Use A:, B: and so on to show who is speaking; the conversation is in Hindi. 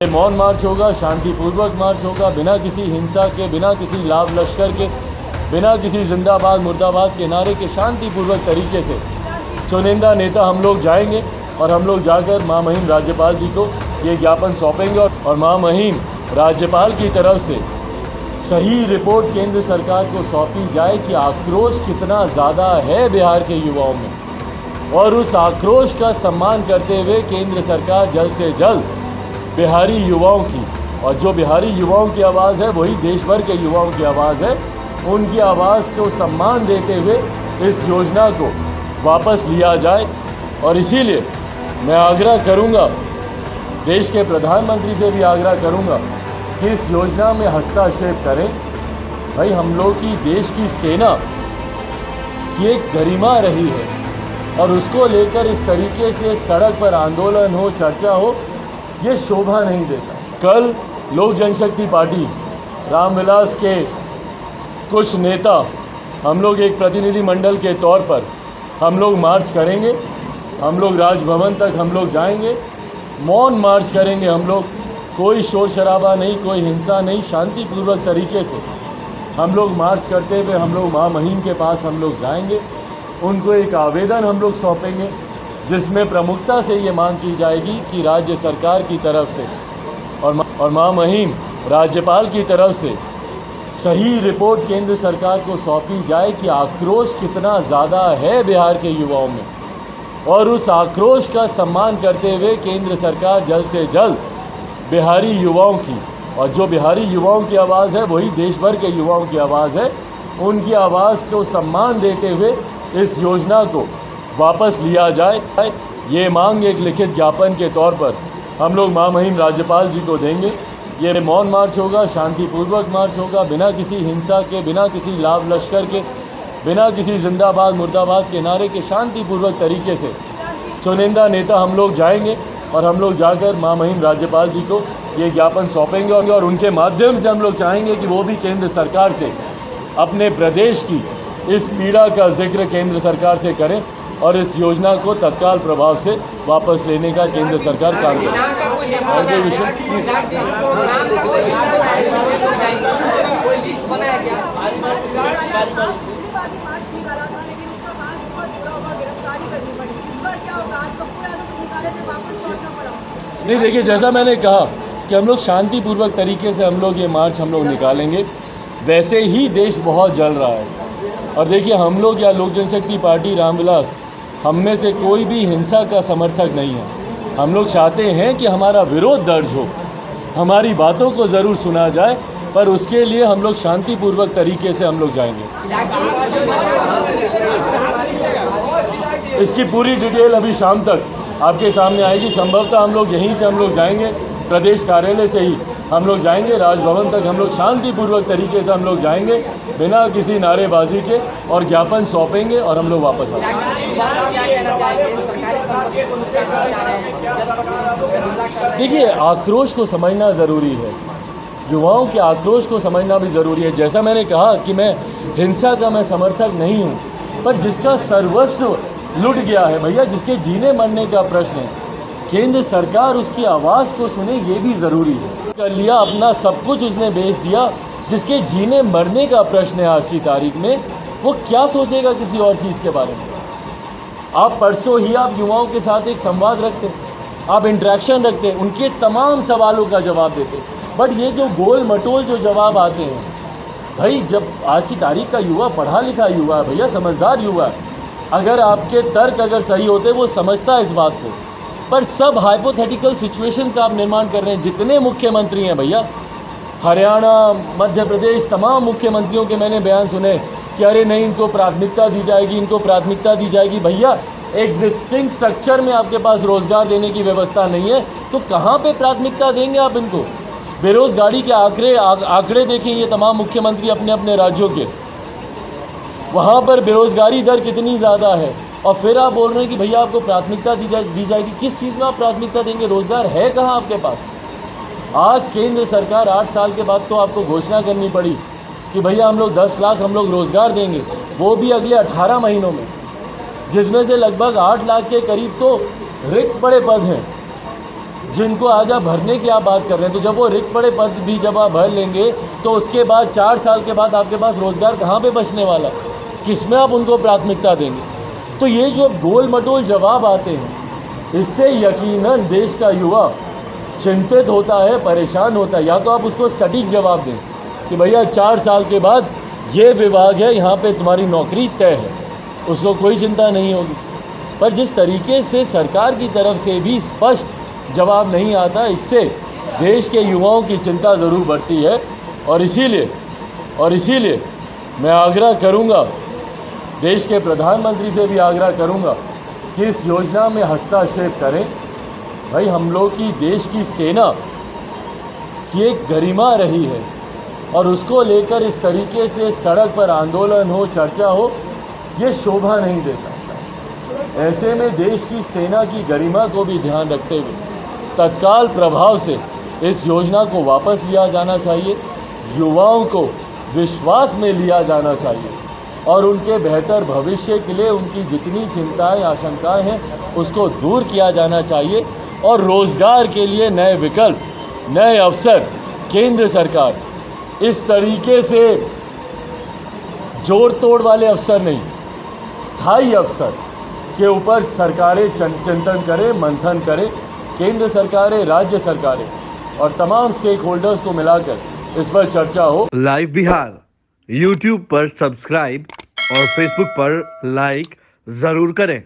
A: मौन मार्च होगा, शांतिपूर्वक मार्च होगा, बिना किसी हिंसा के, बिना किसी लाभ लश्कर के, बिना किसी जिंदाबाद मुर्दाबाद के नारे के शांतिपूर्वक तरीके से चुनिंदा नेता हम लोग जाएंगे और हम लोग जाकर महामहिम राज्यपाल जी को ये ज्ञापन सौंपेंगे और महामहिम राज्यपाल की तरफ से सही रिपोर्ट केंद्र सरकार को सौंपी जाए कि आक्रोश कितना ज़्यादा है बिहार के युवाओं में, और उस आक्रोश का सम्मान करते हुए केंद्र सरकार जल्द से जल्द बिहारी युवाओं की, और जो बिहारी युवाओं की आवाज़ है वही देश भर के युवाओं की आवाज़ है, उनकी आवाज़ को सम्मान देते हुए इस योजना को वापस लिया जाए। और इसीलिए मैं आग्रह करूंगा, देश के प्रधानमंत्री से भी आग्रह करूंगा कि इस योजना में हस्तक्षेप करें। भाई, हम लोग की देश की सेना की एक गरिमा रही है और उसको लेकर इस तरीके से सड़क पर आंदोलन हो, चर्चा हो, ये शोभा नहीं देता। कल लोक जनशक्ति पार्टी रामविलास के कुछ नेता, हम लोग एक प्रतिनिधि मंडल के तौर पर हम लोग मार्च करेंगे, हम लोग राजभवन तक हम लोग जाएंगे, मौन मार्च करेंगे। हम लोग कोई शोर शराबा नहीं, कोई हिंसा नहीं, शांतिपूर्वक तरीके से हम लोग मार्च करते हुए हम लोग महामहिम के पास हम लोग जाएंगे। उनको एक आवेदन हम लोग सौंपेंगे जिसमें प्रमुखता से ये मांग की जाएगी कि राज्य सरकार की तरफ से और महामहिम राज्यपाल की तरफ से सही रिपोर्ट केंद्र सरकार को सौंपी जाए कि आक्रोश कितना ज़्यादा है बिहार के युवाओं में, और उस आक्रोश का सम्मान करते हुए केंद्र सरकार जल्द से जल्द बिहारी युवाओं की, और जो बिहारी युवाओं की आवाज़ है वही देश भर के युवाओं की आवाज़ है, उनकी आवाज़ को सम्मान देते हुए इस योजना को वापस लिया जाए। ये मांग एक लिखित ज्ञापन के तौर पर हम लोग महामहिम राज्यपाल जी को देंगे। ये मौन मार्च होगा, शांतिपूर्वक मार्च होगा, बिना किसी हिंसा के, बिना किसी लाभ लश्कर के, बिना किसी जिंदाबाद मुर्दाबाद के नारे के शांतिपूर्वक तरीके से चुनिंदा नेता हम लोग जाएंगे और हम लोग जाकर महामहिम राज्यपाल जी को ये ज्ञापन सौंपेंगे और उनके माध्यम से हम लोग चाहेंगे कि वो भी केंद्र सरकार से अपने प्रदेश की इस पीड़ा का जिक्र केंद्र सरकार से करें और इस योजना को तत्काल प्रभाव से वापस लेने का केंद्र सरकार काम करे। और कोई विषय नहीं, देखिए, जैसा मैंने कहा कि हम लोग शांतिपूर्वक तरीके से हम लोग ये मार्च हम लोग निकालेंगे, वैसे ही देश बहुत जल रहा है। और देखिए, हम लोग या लोक जनशक्ति पार्टी रामविलास, हम में से कोई भी हिंसा का समर्थक नहीं है। हम लोग चाहते हैं कि हमारा विरोध दर्ज हो, हमारी बातों को ज़रूर सुना जाए, पर उसके लिए हम लोग शांतिपूर्वक तरीके से हम लोग जाएंगे। इसकी पूरी डिटेल अभी शाम तक आपके सामने आएगी। संभवतः हम लोग यहीं से हम लोग जाएंगे, प्रदेश कार्यालय से ही हम लोग जाएंगे, राजभवन तक हम लोग शांतिपूर्वक तरीके से हम लोग जाएंगे, बिना किसी नारेबाजी के, और ज्ञापन सौंपेंगे और हम लोग वापस आएंगे। देखिए, आक्रोश को समझना ज़रूरी है, युवाओं के आक्रोश को समझना भी ज़रूरी है। जैसा मैंने कहा कि मैं हिंसा का मैं समर्थक नहीं हूँ, पर जिसका सर्वस्व लुट गया है भैया, जिसके जीने मरने का प्रश्न है, केंद्र सरकार उसकी आवाज़ को सुने, ये भी ज़रूरी है। कर लिया अपना सब कुछ उसने बेच दिया, जिसके जीने मरने का प्रश्न है आज की तारीख में, वो क्या सोचेगा किसी और चीज़ के बारे में। आप परसों ही आप युवाओं के साथ एक संवाद रखते, आप इंटरेक्शन रखते, उनके तमाम सवालों का जवाब देते, बट ये जो गोल मटोल जो जवाब आते हैं, भाई, जब आज की तारीख का युवा पढ़ा लिखा युवा है भैया, समझदार युवा है, अगर आपके तर्क अगर सही होते, वो समझता है इस बात को, पर सब हाइपोथेटिकल सिचुएशंस का आप निर्माण कर रहे हैं। जितने मुख्यमंत्री हैं भैया, हरियाणा, मध्य प्रदेश, तमाम मुख्यमंत्रियों के मैंने बयान सुने कि अरे नहीं, इनको प्राथमिकता दी जाएगी, इनको प्राथमिकता दी जाएगी। भैया, एग्जिस्टिंग स्ट्रक्चर में आपके पास रोज़गार देने की व्यवस्था नहीं है, तो कहाँ पे प्राथमिकता देंगे आप इनको। बेरोज़गारी के आंकड़े देखें ये तमाम मुख्यमंत्री अपने अपने राज्यों के, वहाँ पर बेरोज़गारी दर कितनी ज़्यादा है, और फिर आप बोल रहे हैं कि भैया आपको प्राथमिकता दी जाएगी। किस चीज़ में आप प्राथमिकता देंगे? रोज़गार है कहाँ आपके पास? आज केंद्र सरकार 8 साल के बाद तो आपको घोषणा करनी पड़ी कि भैया हम लोग 10 लाख हम लोग रोज़गार देंगे, वो भी अगले 18 महीनों में, जिसमें से लगभग 8 लाख के करीब तो रिक्त पड़े पद हैं। जिनको आज आप भरने की आप बात कर रहे हैं, तो जब वो रिक्त पड़े पद भी जब आप भर लेंगे तो उसके बाद 4 साल के बाद आपके पास रोजगार कहाँ पे बचने वाला, किसमें आप उनको प्राथमिकता देंगे? तो ये जो गोल मटोल जवाब आते हैं, इससे यकीनन देश का युवा चिंतित होता है, परेशान होता है। या तो आप उसको सटीक जवाब दें कि भैया 4 साल के बाद ये विभाग है, यहाँ पे तुम्हारी नौकरी तय है, उसको कोई चिंता नहीं होगी। पर जिस तरीके से सरकार की तरफ से भी स्पष्ट जवाब नहीं आता, इससे देश के युवाओं की चिंता ज़रूर बढ़ती है। और इसीलिए मैं आग्रह करूंगा, देश के प्रधानमंत्री से भी आग्रह करूंगा कि इस योजना में हस्तक्षेप करें। भाई, हम लोग की देश की सेना की एक गरिमा रही है और उसको लेकर इस तरीके से सड़क पर आंदोलन हो, चर्चा हो, ये शोभा नहीं देता। ऐसे में देश की सेना की गरिमा को भी ध्यान रखते हुए तत्काल प्रभाव से इस योजना को वापस लिया जाना चाहिए, युवाओं को विश्वास में लिया जाना चाहिए और उनके बेहतर भविष्य के लिए उनकी जितनी चिंताएं, आशंकाएं हैं, उसको दूर किया जाना चाहिए और रोजगार के लिए नए विकल्प, नए अवसर केंद्र सरकार इस तरीके से जोड़ तोड़ वाले अवसर नहीं, स्थायी अवसर के ऊपर सरकारें चिंतन करें, मंथन करें। केंद्र सरकारें, राज्य सरकारें और तमाम स्टेक होल्डर्स को मिलाकर इस पर चर्चा हो।
B: लाइव बिहार यूट्यूब पर सब्सक्राइब और फेसबुक पर लाइक जरूर करें।